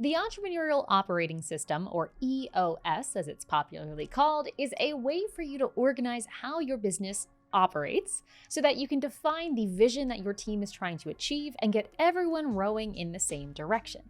The Entrepreneurial Operating System, or EOS as it's popularly called, is a way for you to organize how your business operates so that you can define the vision that your team is trying to achieve and get everyone rowing in the same direction.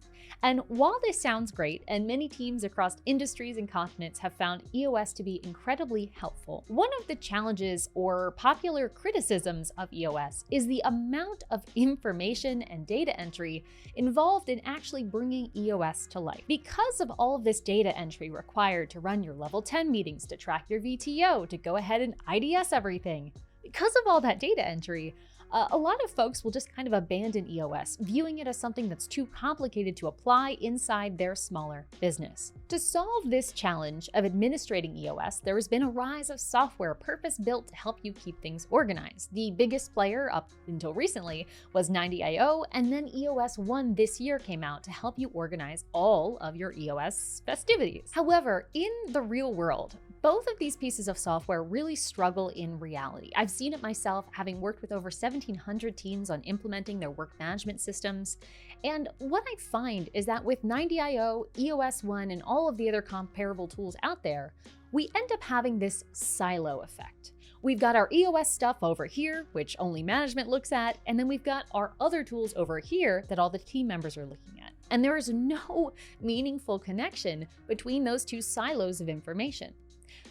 And while this sounds great, and many teams across industries and continents have found EOS to be incredibly helpful, one of the challenges or popular criticisms of EOS is the amount of information and data entry involved in actually bringing EOS to life. Because of all of this data entry required to run your level 10 meetings, to track your VTO, to go ahead and IDS everything, because of all that data entry, a lot of folks will just kind of abandon EOS, viewing it as something that's too complicated to apply inside their smaller business. To solve this challenge of administrating EOS, there has been a rise of software purpose-built to help you keep things organized. The biggest player up until recently was 90IO, and then EOS 1 this year came out to help you organize all of your EOS festivities. However, in the real world, both of these pieces of software really struggle in reality. I've seen it myself, having worked with over 1,700 teams on implementing their work management systems. And what I find is that with 90IO, EOS 1, and all of the other comparable tools out there, we end up having this silo effect. We've got our EOS stuff over here, which only management looks at, and then we've got our other tools over here that all the team members are looking at. And there is no meaningful connection between those two silos of information.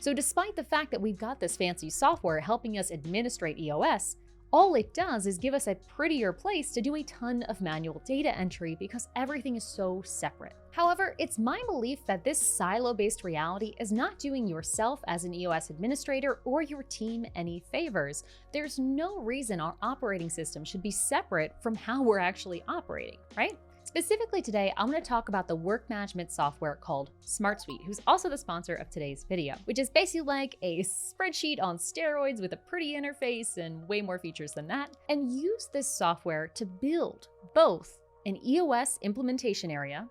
So despite the fact that we've got this fancy software helping us administrate EOS, all it does is give us a prettier place to do a ton of manual data entry because everything is so separate. However, it's my belief that this silo-based reality is not doing yourself as an EOS administrator or your team any favors. There's no reason our operating system should be separate from how we're actually operating, right? Specifically today, I'm going to talk about the work management software called SmartSuite, who's also the sponsor of today's video, which is basically like a spreadsheet on steroids with a pretty interface and way more features than that, and use this software to build both an EOS implementation area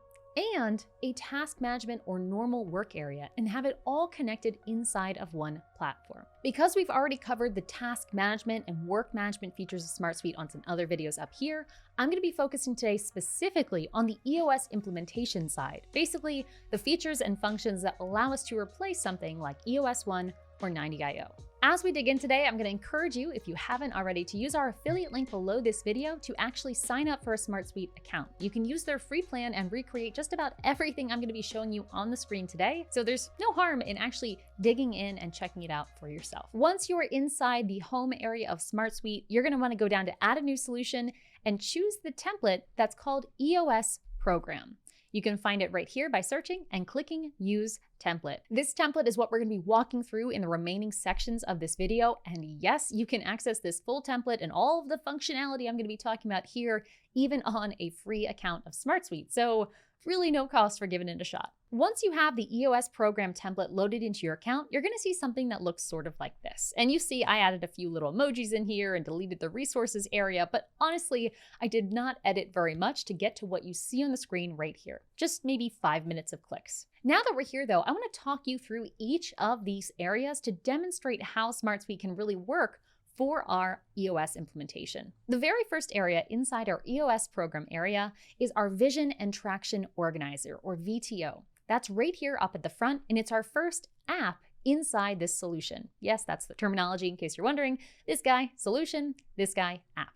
and a task management or normal work area, and have it all connected inside of one platform. Because we've already covered the task management and work management features of SmartSuite on some other videos up here, I'm going to be focusing today specifically on the EOS implementation side, basically the features and functions that allow us to replace something like EOS 1 or 90IO. As we dig in today, I'm going to encourage you, if you haven't already, to use our affiliate link below this video to actually sign up for a SmartSuite account. You can use their free plan and recreate just about everything I'm going to be showing you on the screen today, so there's no harm in actually digging in and checking it out for yourself. Once you are inside the home area of SmartSuite, you're going to want to go down to Add a New Solution and choose the template that's called EOS Program. You can find it right here by searching and clicking Use Template. This template is what we're going to be walking through in the remaining sections of this video. And yes, you can access this full template and all of the functionality I'm going to be talking about here, even on a free account of SmartSuite. So really no cost for giving it a shot. Once you have the EOS program template loaded into your account, you're going to see something that looks sort of like this. And you see I added a few little emojis in here and deleted the resources area, but honestly, I did not edit very much to get to what you see on the screen right here. Just maybe 5 minutes of clicks. Now that we're here though, I want to talk you through each of these areas to demonstrate how SmartSuite can really work for our EOS implementation. The very first area inside our EOS program area is our Vision and Traction Organizer, or VTO. That's right here up at the front, and it's our first app inside this solution. Yes, that's the terminology in case you're wondering. This guy, solution, this guy, app.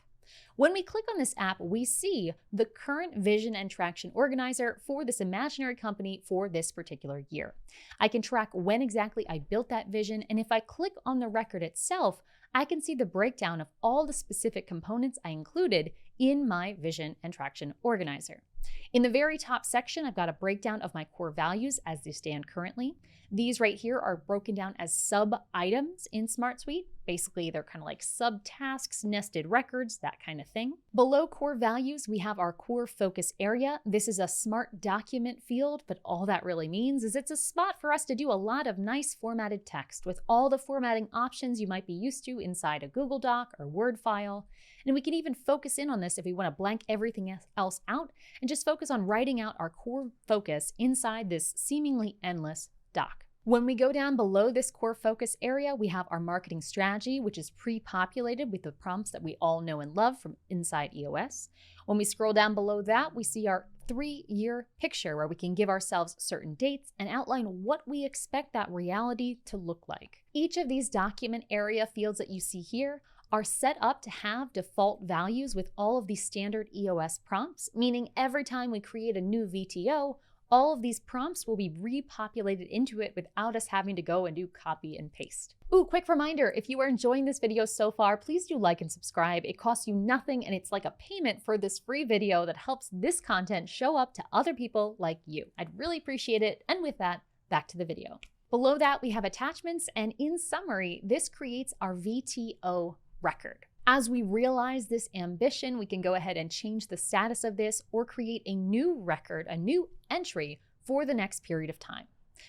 When we click on this app, we see the current Vision and Traction Organizer for this imaginary company for this particular year. I can track when exactly I built that vision, and if I click on the record itself, I can see the breakdown of all the specific components I included in my Vision and Traction Organizer. In the very top section, I've got a breakdown of my core values as they stand currently. These right here are broken down as sub-items in SmartSuite. Basically, they're kind of like sub-tasks, nested records, that kind of thing. Below core values, we have our core focus area. This is a smart document field, but all that really means is it's a spot for us to do a lot of nice formatted text with all the formatting options you might be used to inside a Google Doc or Word file. And we can even focus in on this if we want to blank everything else out and just focus on writing out our core focus inside this seemingly endless doc. When we go down below this core focus area, we have our marketing strategy, which is pre-populated with the prompts that we all know and love from inside EOS. When we scroll down below that, we see our 3-year picture where we can give ourselves certain dates and outline what we expect that reality to look like. Each of these document area fields that you see here are set up to have default values with all of these standard EOS prompts, meaning every time we create a new VTO, all of these prompts will be repopulated into it without us having to go and do copy and paste. Ooh, quick reminder, if you are enjoying this video so far, please do like and subscribe. It costs you nothing and it's like a payment for this free video that helps this content show up to other people like you. I'd really appreciate it. And with that, back to the video. Below that, we have attachments, and in summary, this creates our VTO record. As we realize this ambition, we can go ahead and change the status of this or create a new record, a new entry for the next period of time.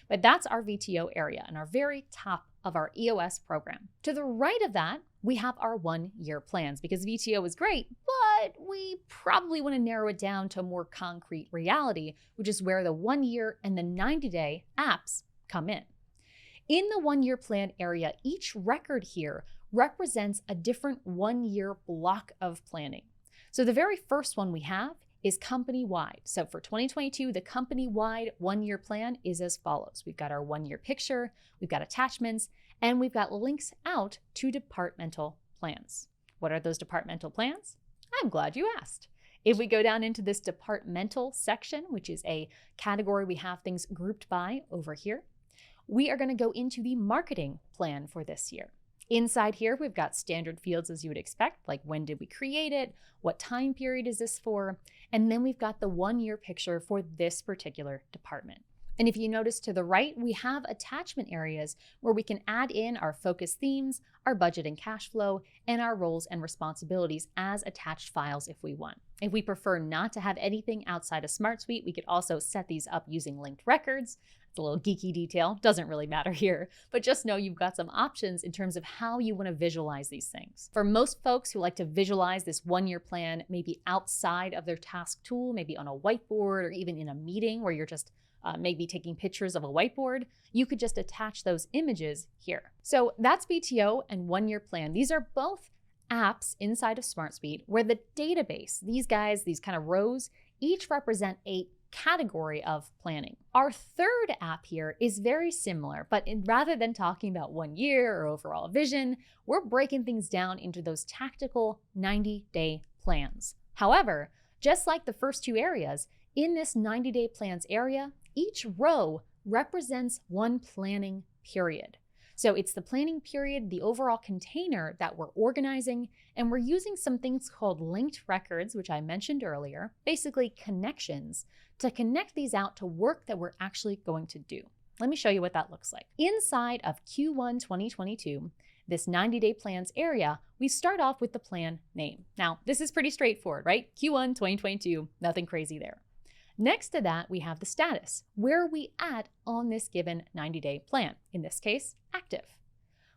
But that's our VTO area and our very top of our EOS program. To the right of that, we have our 1-year plans, because VTO is great, but we probably want to narrow it down to a more concrete reality, which is where the 1-year and the 90-day apps come in. In the 1-year plan area, each record here represents a different 1-year block of planning. So the very first one we have is company-wide. So for 2022, the company-wide 1-year plan is as follows. We've got our 1-year picture, we've got attachments, and we've got links out to departmental plans. What are those departmental plans? I'm glad you asked. If we go down into this departmental section, which is a category we have things grouped by over here, we are going to go into the marketing plan for this year. Inside here, we've got standard fields as you would expect, like when did we create it, what time period is this for, and then we've got the 1-year picture for this particular department. And if you notice to the right, we have attachment areas where we can add in our focus themes, our budget and cash flow, and our roles and responsibilities as attached files if we want. If we prefer not to have anything outside of SmartSuite, we could also set these up using linked records. It's a little geeky detail, doesn't really matter here, but just know you've got some options in terms of how you want to visualize these things. For most folks who like to visualize this 1-year plan, maybe outside of their task tool, maybe on a whiteboard or even in a meeting where you're just maybe taking pictures of a whiteboard, you could just attach those images here. So that's VTO and 1-year plan. These are both apps inside of SmartSuite where the database, these guys, these kind of rows, each represent a category of planning. Our third app here is very similar, but rather than talking about 1 year or overall vision, we're breaking things down into those tactical 90-day plans. However, just like the first two areas, in this 90-day plans area, each row represents one planning period. So it's the planning period, the overall container that we're organizing, and we're using some things called linked records, which I mentioned earlier, basically connections, to connect these out to work that we're actually going to do. Let me show you what that looks like. Inside of Q1 2022, this 90-day plans area, we start off with the plan name. Now, this is pretty straightforward, right? Q1 2022, nothing crazy there. Next to that, we have the status. Where are we at on this given 90-day plan? In this case, active.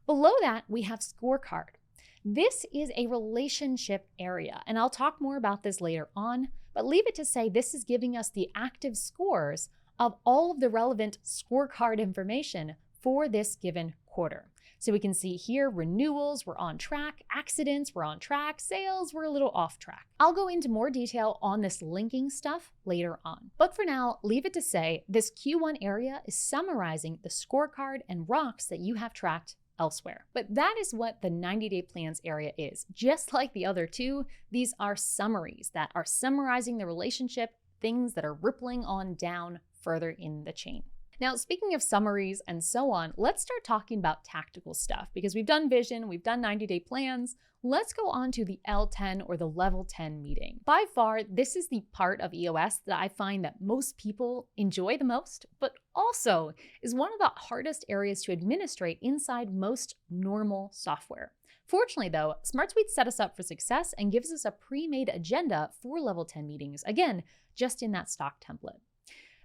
Below that, we have Scorecard. This is a relationship area, and I'll talk more about this later on, but leave it to say this is giving us the active scores of all of the relevant scorecard information for this given quarter. So we can see here, renewals, we're on track, accidents, we're on track, sales, we're a little off track. I'll go into more detail on this linking stuff later on. But for now, leave it to say this Q1 area is summarizing the scorecard and rocks that you have tracked elsewhere. But that is what the 90-day plans area is. Just like the other two, these are summaries that are summarizing the relationship, things that are rippling on down further in the chain. Now, speaking of summaries and so on, let's start talking about tactical stuff because we've done vision, we've done 90-day plans. Let's go on to the L10 or the level 10 meeting. By far, this is the part of EOS that I find that most people enjoy the most, but also is one of the hardest areas to administrate inside most normal software. Fortunately though, SmartSuite set us up for success and gives us a pre-made agenda for level 10 meetings, again, just in that stock template.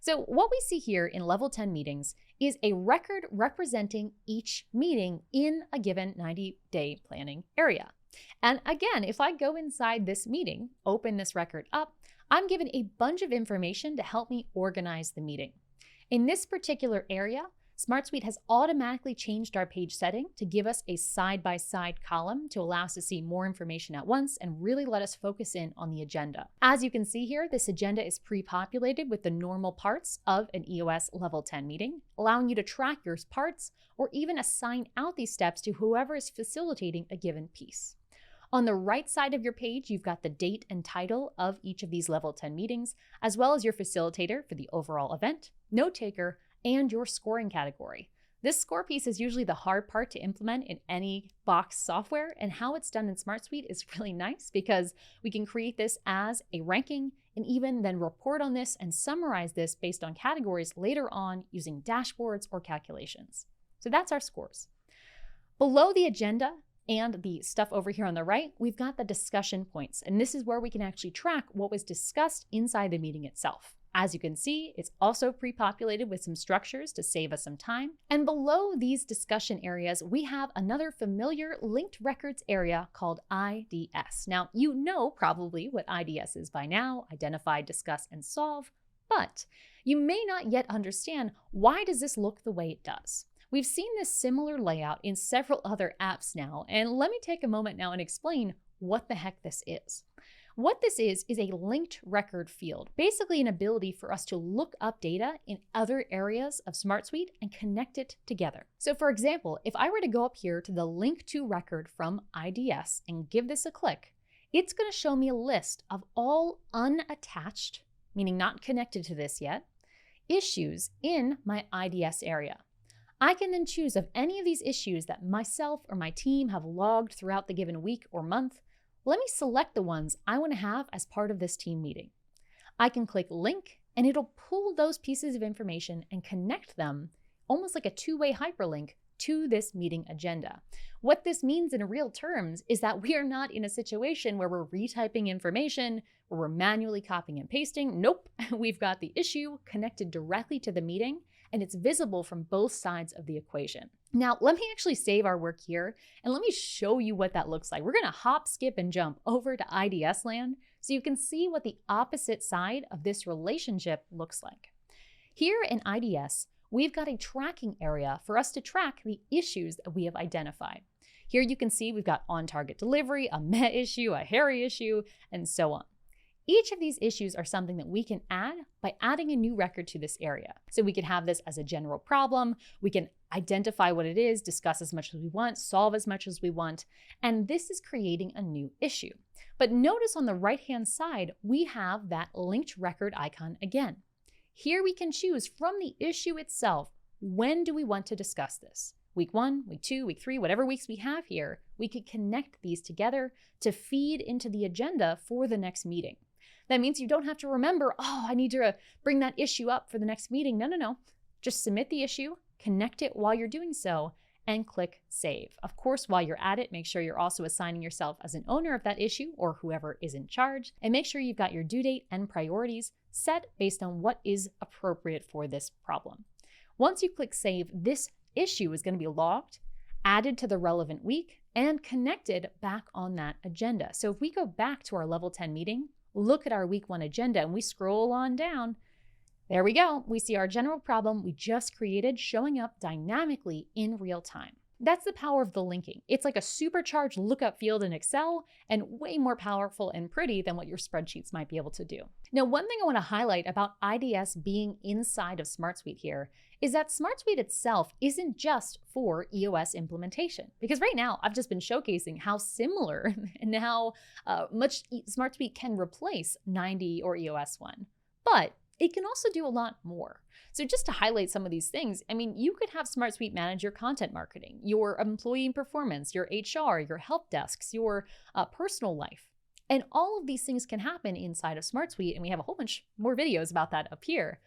So what we see here in level 10 meetings is a record representing each meeting in a given 90-day planning area. And again, if I go inside this meeting, open this record up, I'm given a bunch of information to help me organize the meeting. In this particular area, SmartSuite has automatically changed our page setting to give us a side-by-side column to allow us to see more information at once and really let us focus in on the agenda. As you can see here, this agenda is pre-populated with the normal parts of an EOS Level 10 meeting, allowing you to track your parts or even assign out these steps to whoever is facilitating a given piece. On the right side of your page, you've got the date and title of each of these Level 10 meetings, as well as your facilitator for the overall event, note taker, and your scoring category. This score piece is usually the hard part to implement in any box software, and how it's done in SmartSuite is really nice because we can create this as a ranking and even then report on this and summarize this based on categories later on using dashboards or calculations. So that's our scores. Below the agenda and the stuff over here on the right, we've got the discussion points, and this is where we can actually track what was discussed inside the meeting itself. As you can see, it's also pre-populated with some structures to save us some time. And below these discussion areas, we have another familiar linked records area called IDS. Now, you know probably what IDS is by now: identify, discuss, and solve, but you may not yet understand why does this look the way it does. We've seen this similar layout in several other apps now, and let me take a moment now and explain what the heck this is. What this is a linked record field, basically an ability for us to look up data in other areas of SmartSuite and connect it together. So for example, if I were to go up here to the link to record from IDS and give this a click, it's going to show me a list of all unattached, meaning not connected to this yet, issues in my IDS area. I can then choose of any of these issues that myself or my team have logged throughout the given week or month. Let me select the ones I want to have as part of this team meeting. I can click link and it'll pull those pieces of information and connect them almost like a two-way hyperlink to this meeting agenda. What this means in real terms is that we are not in a situation where we're retyping information, where we're manually copying and pasting. Nope, we've got the issue connected directly to the meeting, and it's visible from both sides of the equation. Now, let me actually save our work here, and let me show you what that looks like. We're gonna hop, skip, and jump over to IDS land so you can see what the opposite side of this relationship looks like. Here in IDS, we've got a tracking area for us to track the issues that we have identified. Here you can see we've got on-target delivery, a meh issue, a hairy issue, and so on. Each of these issues are something that we can add by adding a new record to this area. So we can have this as a general problem, we can identify what it is, discuss as much as we want, solve as much as we want, and this is creating a new issue. But notice on the right-hand side, we have that linked record icon again. Here we can choose from the issue itself, when do we want to discuss this? Week 1, week 2, week 3, whatever weeks we have here, we could connect these together to feed into the agenda for the next meeting. That means you don't have to remember, oh, I need to bring that issue up for the next meeting. No. Just submit the issue, connect it while you're doing so, and click save. Of course, while you're at it, make sure you're also assigning yourself as an owner of that issue or whoever is in charge, and make sure you've got your due date and priorities set based on what is appropriate for this problem. Once you click save, this issue is going to be logged, added to the relevant week, and connected back on that agenda. So if we go back to our level 10 meeting, look at our week 1 agenda, and we scroll on down, there we go. We see our general problem we just created showing up dynamically in real time. That's the power of the linking. It's like a supercharged lookup field in Excel and way more powerful and pretty than what your spreadsheets might be able to do. Now, one thing I want to highlight about IDS being inside of SmartSuite here is that SmartSuite itself isn't just for EOS implementation. Because right now, I've just been showcasing how similar and how much SmartSuite can replace 90 or EOS 1. But it can also do a lot more. So just to highlight some of these things, I mean, you could have SmartSuite manage your content marketing, your employee performance, your HR, your help desks, your personal life. And all of these things can happen inside of SmartSuite, and we have a whole bunch more videos about that up here.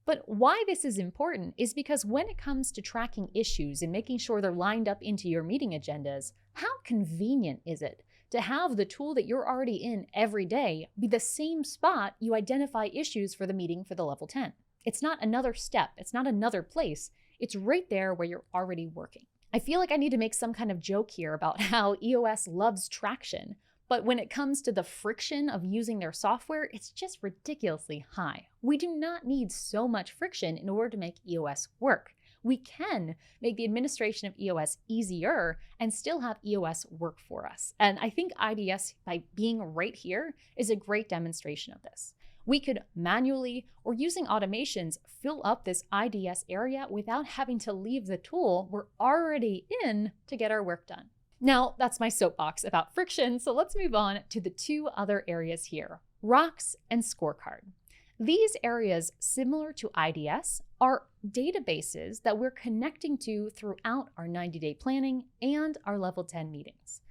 But why this is important is because when it comes to tracking issues and making sure they're lined up into your meeting agendas, how convenient is it to have the tool that you're already in every day be the same spot you identify issues for the meeting for the level 10? It's not another step. It's not another place. It's right there where you're already working. I feel like I need to make some kind of joke here about how EOS loves traction, but when it comes to the friction of using their software, it's just ridiculously high. We do not need so much friction in order to make EOS work. We can make the administration of EOS easier and still have EOS work for us. And I think IDS, by being right here, is a great demonstration of this. We could manually or using automations fill up this IDS area without having to leave the tool we're already in to get our work done. Now, that's my soapbox about friction, so let's move on to the two other areas here, Rocks and Scorecard. These areas, similar to IDS, are databases that we're connecting to throughout our 90-day planning and our level 10 meetings.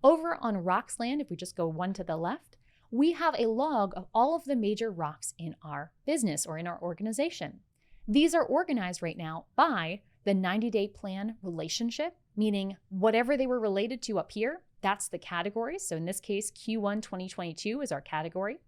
Over on Rocksland, if we just go one to the left, we have a log of all of the major rocks in our business or in our organization. These are organized right now by the 90-day plan relationship, meaning whatever they were related to up here, that's the categories. So in this case, Q1 2022 is our category.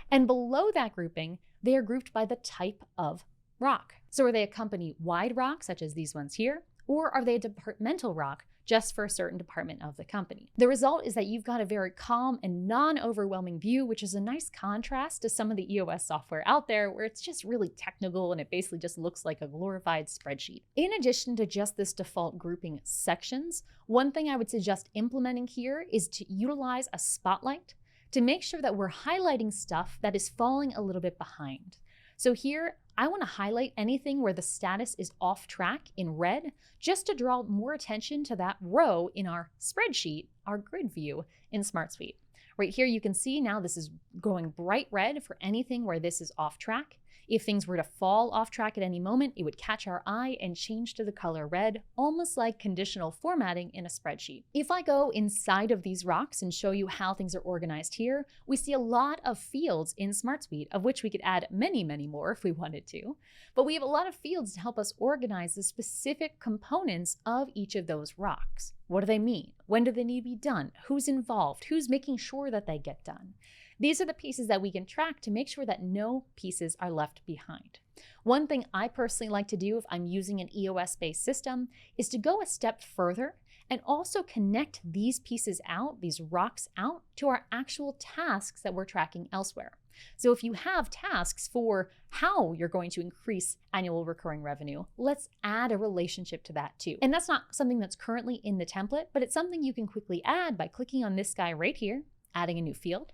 And below that grouping, they are grouped by the type of rock. So are they a company-wide rock, such as these ones here, or are they a departmental rock just for a certain department of the company? The result is that you've got a very calm and non-overwhelming view, which is a nice contrast to some of the EOS software out there where it's just really technical and it basically just looks like a glorified spreadsheet. In addition to just this default grouping sections, one thing I would suggest implementing here is to utilize a spotlight to make sure that we're highlighting stuff that is falling a little bit behind. So here, I want to highlight anything where the status is off track in red, just to draw more attention to that row in our spreadsheet, our grid view in SmartSuite. Right here, you can see now this is going bright red for anything where this is off track. If things were to fall off track at any moment, it would catch our eye and change to the color red, almost like conditional formatting in a spreadsheet. If I go inside of these rocks and show you how things are organized here, we see a lot of fields in SmartSuite, of which we could add many, many more if we wanted to. But we have a lot of fields to help us organize the specific components of each of those rocks. What do they mean? When do they need to be done? Who's involved? Who's making sure that they get done? These are the pieces that we can track to make sure that no pieces are left behind. One thing I personally like to do if I'm using an EOS-based system is to go a step further and also connect these pieces out, these rocks out, to our actual tasks that we're tracking elsewhere. So if you have tasks for how you're going to increase annual recurring revenue, let's add a relationship to that too. And that's not something that's currently in the template, but it's something you can quickly add by clicking on this guy right here, adding a new field,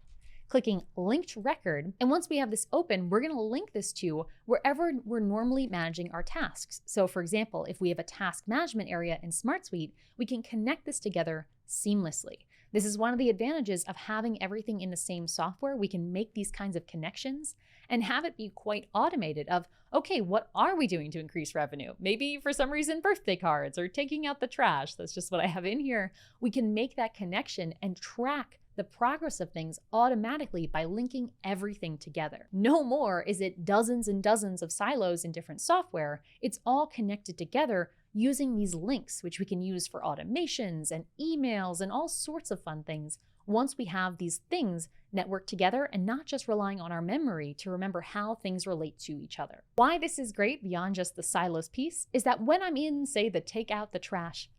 clicking linked record. And once we have this open, we're going to link this to wherever we're normally managing our tasks. So for example, if we have a task management area in SmartSuite, we can connect this together seamlessly. This is one of the advantages of having everything in the same software. We can make these kinds of connections and have it be quite automated of, okay, what are we doing to increase revenue? Maybe for some reason, birthday cards or taking out the trash. That's just what I have in here. We can make that connection and track the progress of things automatically by linking everything together. No more is it dozens and dozens of silos in different software. It's all connected together using these links, which we can use for automations and emails and all sorts of fun things once we have these things networked together and not just relying on our memory to remember how things relate to each other. Why this is great beyond just the silos piece is that when I'm in, say, the take out the trash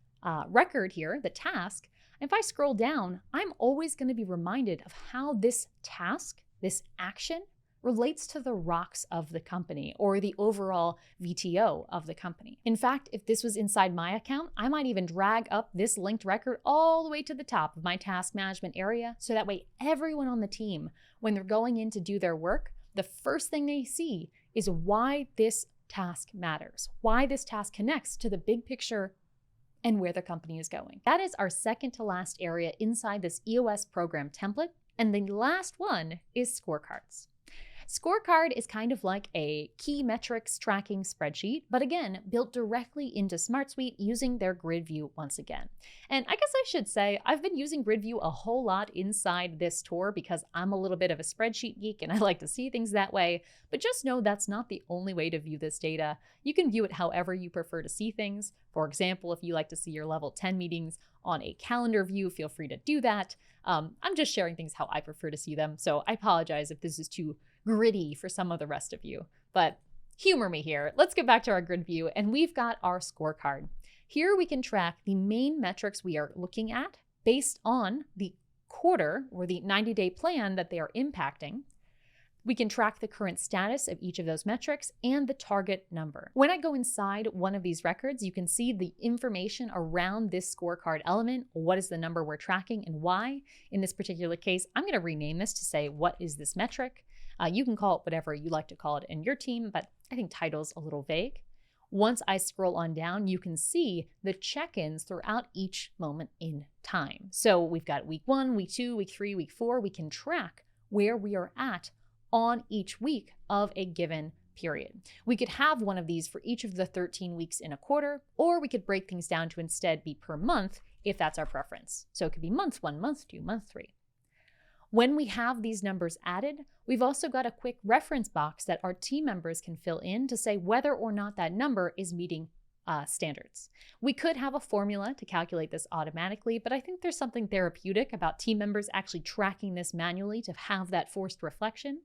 record here, the task, if I scroll down, I'm always going to be reminded of how this task, this action, relates to the rocks of the company or the overall VTO of the company. In fact, if this was inside my account, I might even drag up this linked record all the way to the top of my task management area, so that way everyone on the team, when they're going in to do their work, the first thing they see is why this task matters, why this task connects to the big picture and where the company is going. That is our second to last area inside this EOS program template. And the last one is scorecards. Scorecard is kind of like a key metrics tracking spreadsheet, but again, built directly into SmartSuite using their grid view once again. And I guess I should say, I've been using grid view a whole lot inside this tour because I'm a little bit of a spreadsheet geek and I like to see things that way, but just know that's not the only way to view this data. You can view it however you prefer to see things. For example, if you like to see your level 10 meetings on a calendar view, feel free to do that. I'm just sharing things how I prefer to see them, so I apologize if this is too gritty for some of the rest of you, but humor me here. Let's get back to our grid view, and we've got our scorecard. Here we can track the main metrics we are looking at based on the quarter or the 90-day plan that they are impacting. We can track the current status of each of those metrics and the target number. When I go inside one of these records, you can see the information around this scorecard element. What is the number we're tracking and why? In this particular case, I'm going to rename this to say, what is this metric? You can call it whatever you like to call it in your team, but I think title's a little vague. Once I scroll on down, you can see the check-ins throughout each moment in time. So we've got week 1, week 2, week 3, week 4. We can track where we are at on each week of a given period. We could have one of these for each of the 13 weeks in a quarter, or we could break things down to instead be per month if that's our preference. So it could be month 1, month 2, month 3. When we have these numbers added, we've also got a quick reference box that our team members can fill in to say whether or not that number is meeting standards. We could have a formula to calculate this automatically, but I think there's something therapeutic about team members actually tracking this manually to have that forced reflection.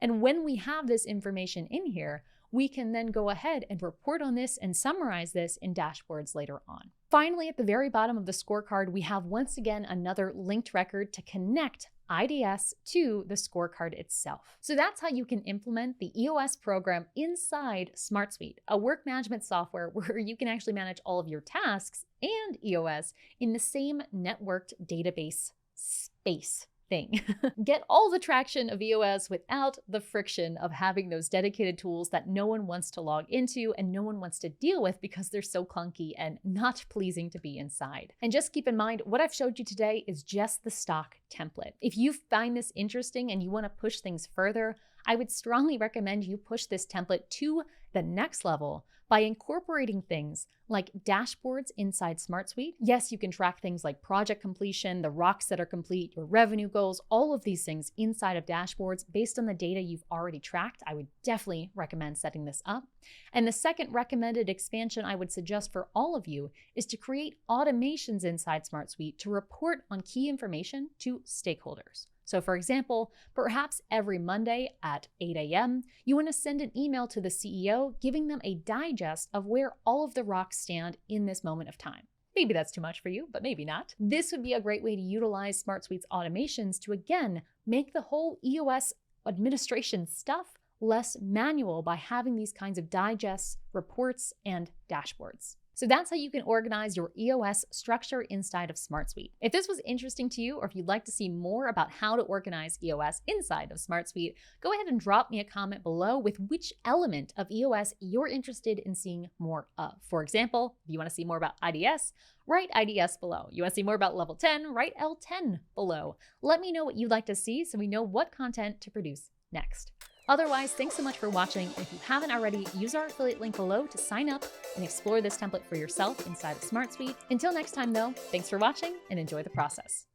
And when we have this information in here, we can then go ahead and report on this and summarize this in dashboards later on. Finally, at the very bottom of the scorecard, we have once again another linked record to connect IDS to the scorecard itself. So that's how you can implement the EOS program inside SmartSuite, a work management software where you can actually manage all of your tasks and EOS in the same networked database space thing. Get all the traction of EOS without the friction of having those dedicated tools that no one wants to log into and no one wants to deal with because they're so clunky and not pleasing to be inside. And just keep in mind, what I've showed you today is just the stock template. If you find this interesting and you want to push things further, I would strongly recommend you push this template to the next level by incorporating things like dashboards inside SmartSuite. Yes, you can track things like project completion, the rocks that are complete, your revenue goals, all of these things inside of dashboards based on the data you've already tracked. I would definitely recommend setting this up. And the second recommended expansion I would suggest for all of you is to create automations inside SmartSuite to report on key information to stakeholders. So for example, perhaps every Monday at 8 a.m., you want to send an email to the CEO giving them a digest of where all of the rocks stand in this moment of time. Maybe that's too much for you, but maybe not. This would be a great way to utilize SmartSuite's automations to again make the whole EOS administration stuff less manual by having these kinds of digests, reports, and dashboards. So that's how you can organize your EOS structure inside of SmartSuite. If this was interesting to you, or if you'd like to see more about how to organize EOS inside of SmartSuite, go ahead and drop me a comment below with which element of EOS you're interested in seeing more of. For example, if you want to see more about IDS, write IDS below. You want to see more about level 10, write L10 below. Let me know what you'd like to see so we know what content to produce next. Otherwise, thanks so much for watching. And if you haven't already, use our affiliate link below to sign up and explore this template for yourself inside of SmartSuite. Until next time though, thanks for watching and enjoy the process.